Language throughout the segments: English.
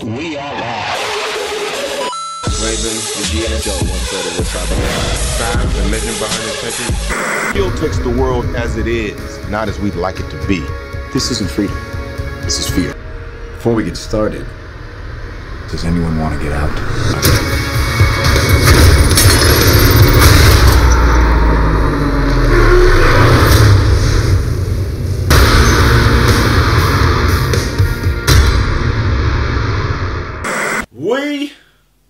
We are live. Raven, the GS, Joe, 1/3 of the cyber. Sam, the legend behind the techie. He'll takes the world as it is, not as we'd like it to be. This isn't freedom. This is fear. Before we get started, does anyone want to get out? We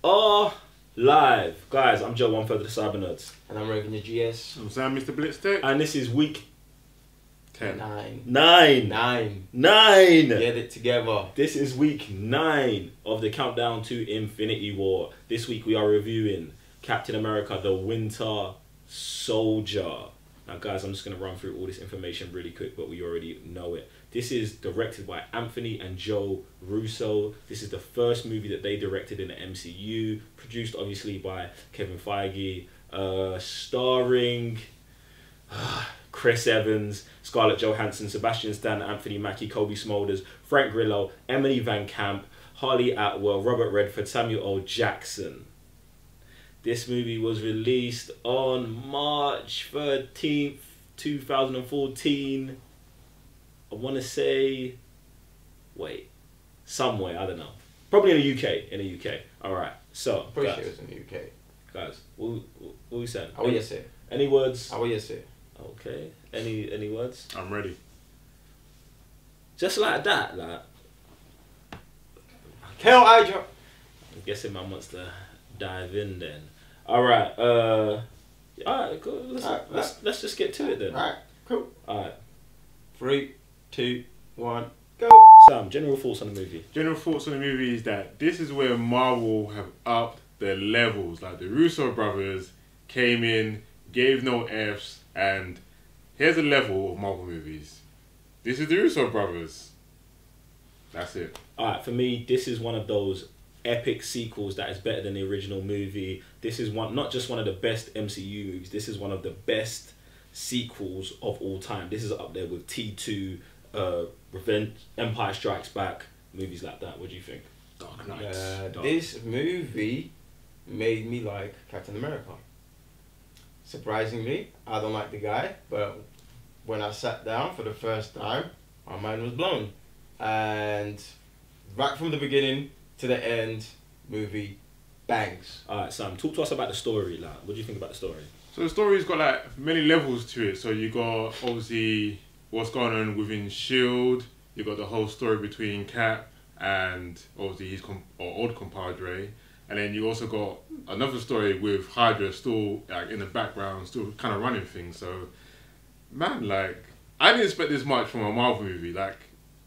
are live. Guys, I'm Joe, 1/3 of the Cyber Nerds. And I'm Raven, the GS. I'm Sam, Mr. Blitz Tech. And this is week 10. Nine. Get it together. This is week 9 of the countdown to Infinity War. This week we are reviewing Captain America, the Winter Soldier. Now guys, I'm just going to run through all this information really quick, but we already know it. This is directed by Anthony and Joe Russo. This is the first movie that they directed in the MCU. Produced obviously by Kevin Feige. Starring Chris Evans, Scarlett Johansson, Sebastian Stan, Anthony Mackie, Kobe Smulders, Frank Grillo, Emily Van Camp, Harley Atwell, Robert Redford, Samuel L. Jackson. This movie was released on March 13th, 2014. I want to say, wait, somewhere, I don't know. Probably in the UK, Alright, so, Pretty guys, sure it's in the UK. Guys, what we saying? I will yes say. Any words? I will yes say. Okay, any words? I'm ready. Just like that, like, Hell Hydra! I'm guessing man wants to dive in then. Alright, alright, cool. Let's just get to it then. Alright, cool. Alright. 3, 2, 1, go! Sam, general thoughts on the movie. General thoughts on the movie is that this is where Marvel have upped their levels. Like the Russo brothers came in, gave no Fs, and here's a level of Marvel movies. This is the Russo brothers. That's it. Alright, for me, this is one of those epic sequels that is better than the original movie. This is not just one of the best MCU movies, this is one of the best sequels of all time. This is up there with T2, Revenge, Empire Strikes Back, movies like that. What do you think? Dark Knight. This movie made me like Captain America. Surprisingly, I don't like the guy, but when I sat down for the first time, my mind was blown. And right from the beginning to the end, movie bangs. Alright, Sam, talk to us about the story. Like, what do you think about the story? So the story's got like many levels to it. So you got obviously what's going on within S.H.I.E.L.D. You got the whole story between Cap and obviously his old compadre. And then you also got another story with Hydra still like in the background, still kind of running things. So, man, like, I didn't expect this much from a Marvel movie. Like,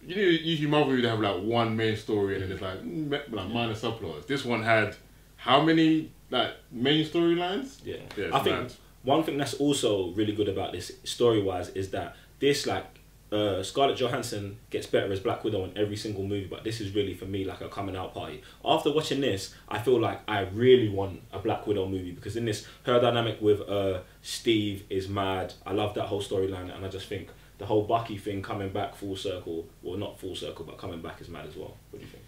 you know, usually Marvel movies have like one main story and then it's like minor subplots. This one had how many like main storylines? Yeah, Yeah, I think one thing that's also really good about this story-wise is that this Scarlett Johansson gets better as Black Widow in every single movie, but this is really for me like a coming out party. After watching this, I feel like I really want a Black Widow movie because in this, her dynamic with Steve is mad. I love that whole storyline, and I just think the whole Bucky thing coming back full circle, well not full circle, but coming back is mad as well. What do you think?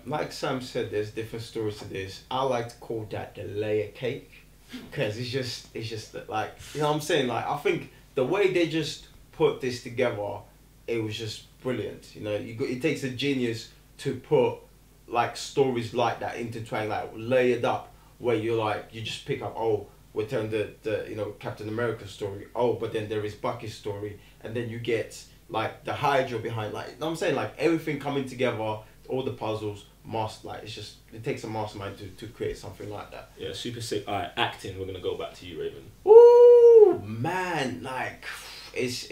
Like Sam said, there's different stories to this. I like to call that the layer cake because it's just like, you know what I'm saying? Like, I think the way they just put this together, it was just brilliant. You know, it takes a genius to put like stories like that intertwined, like layered up, where you're like, you just pick up, oh, we're telling the Captain America story, oh, but then there is Bucky's story, and then you get like the Hydra behind, like, you know what I'm saying, like everything coming together, all the puzzles, like it takes a mastermind to create something like that. Yeah, super sick. Alright, acting, we're gonna go back to you, Raven. Ooh, man, like it's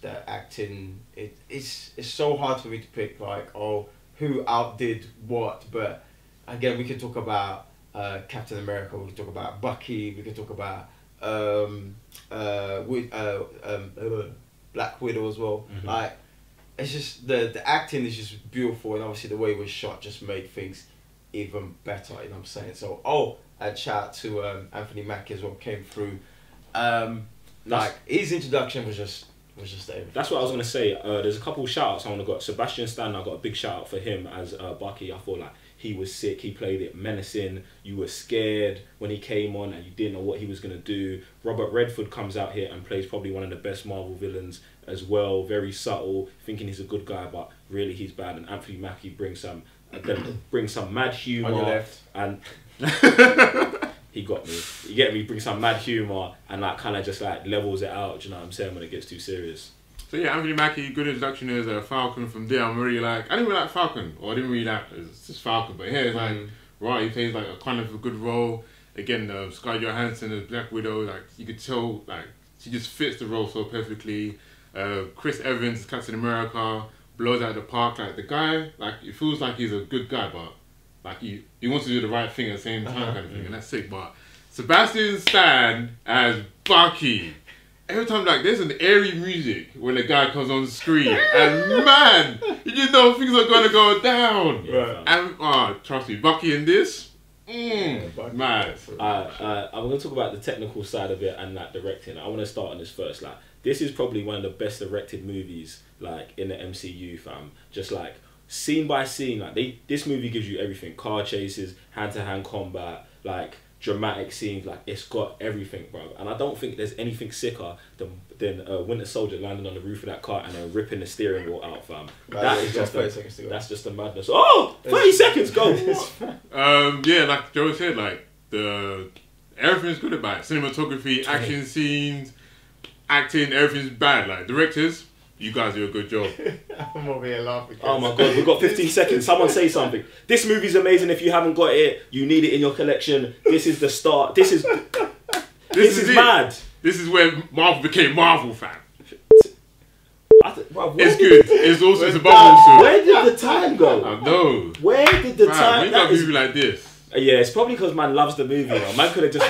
the acting. It's so hard for me to pick like, oh, who outdid what, but again, we can talk about Captain America, we can talk about Bucky, we can talk about Black Widow as well. Mm-hmm. Like, it's just the acting is just beautiful, and obviously the way it was shot just made things even better. You know what I'm saying? So, a shout out to Anthony Mackie as well, came through. Like his introduction was just was just everything. That's what I was gonna say. There's a couple of shout outs I want to got. Sebastian Stan, I got a big shout out for him as Bucky. I thought like he was sick. He played it menacing. You were scared when he came on and you didn't know what he was gonna do. Robert Redford comes out here and plays probably one of the best Marvel villains as well. Very subtle, thinking he's a good guy, but really he's bad. And Anthony Mackie brings some mad humor On your left. and. He got me. You get me? Bring some mad humour and like kind of just like levels it out. Do you know what I'm saying? When it gets too serious. So yeah, Anthony Mackie, good introduction as a Falcon. From there, I'm really like, I didn't really like Falcon, or I didn't really like it's just Falcon. But here it's like, right, he plays like a kind of a good role. Again, Scarlett Johansson as Black Widow, like you could tell, like she just fits the role so perfectly. Chris Evans, Captain America, blows out of the park. Like the guy, like it feels like he's a good guy, but like he wants to do the right thing at the same time, kind of thing, and that's sick. But Sebastian Stan as Bucky. Every time, like, there's an airy music when the guy comes on the screen, and man, you just know things are gonna go down. Yeah, and trust me, Bucky in this, man. I'm gonna talk about the technical side of it and like directing. I want to start on this first. Like, this is probably one of the best directed movies like in the MCU, fam. Just like scene by scene, like this movie gives you everything: car chases, hand-to-hand combat, like dramatic scenes. Like it's got everything, bro. And I don't think there's anything sicker than Winter Soldier landing on the roof of that car and then ripping the steering wheel out, fam. That is just 30 seconds to go. That's just the madness. Oh, 30 seconds, go. Yeah, like Joe said, like everything's good about it. Cinematography, action scenes, acting, everything's bad. Like directors, you guys do a good job. I'm over here laughing. Oh my god, we've got 15 seconds. Someone say something. This movie's amazing. If you haven't got it, you need it in your collection. This is the start. This is mad. This is where Marvel became Marvel, fam. Bro, It's good. It's also it's a bubble suit. where did the time go? I know. Where did the Fam, time? when you got a movie like this. Yeah, it's probably because man loves the movie. Man could have just.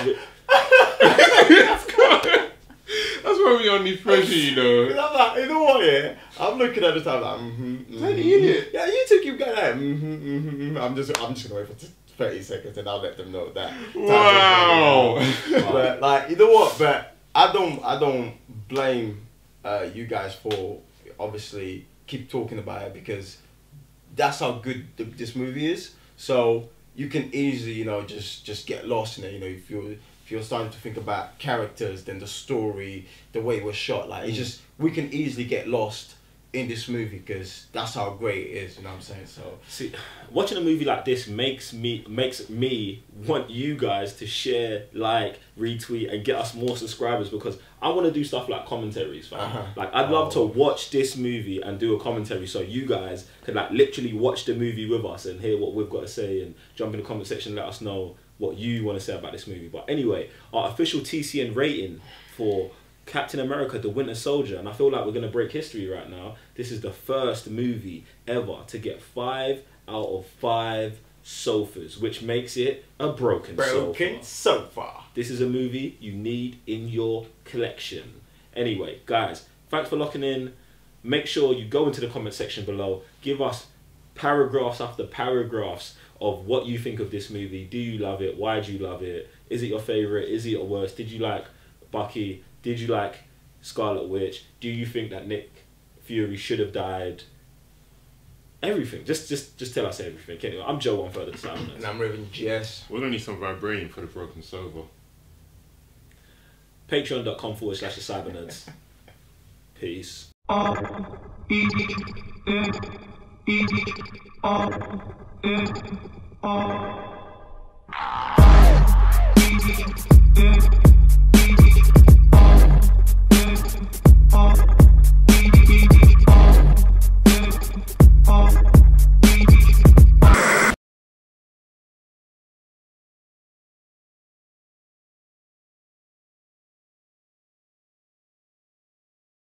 That's why we on this pressure, you know. I'm like, you know what? Yeah, I'm looking at the time like, idiot. Yeah, you two keep going like, I'm just gonna wait for 30 seconds and I'll let them know that. Wow. But like, you know what? But I don't blame you guys for obviously keep talking about it, because that's how good this movie is. So you can easily, you know, just get lost in it. You know, if you're starting to think about characters, then the story, the way it was shot, like it's just, we can easily get lost in this movie because that's how great it is. You know what I'm saying? So See, watching a movie like this makes me want you guys to share, like, retweet, and get us more subscribers, because I want to do stuff like commentaries, fam. Like, I'd love to watch this movie and do a commentary, so you guys can like literally watch the movie with us and hear what we've got to say, and jump in the comment section and let us know what you want to say about this movie. But anyway, our official TCN rating for Captain America, the Winter Soldier, and I feel like we're going to break history right now. This is the first movie ever to get 5 out of 5 sofas, which makes it a broken sofa. This is a movie you need in your collection. Anyway, guys, thanks for locking in. Make sure you go into the comment section below. Give us paragraphs after paragraphs of what you think of this movie. Do you love it? Why do you love it? Is it your favourite? Is it your worst? Did you like Bucky? Did you like Scarlet Witch? Do you think that Nick Fury should have died? Everything. Just tell us everything. Anyway, I'm Joe, one further to And I'm Raven GS. We're gonna need some vibranium for the broken sofa. Patreon.com/the-cybernerds. Peace. R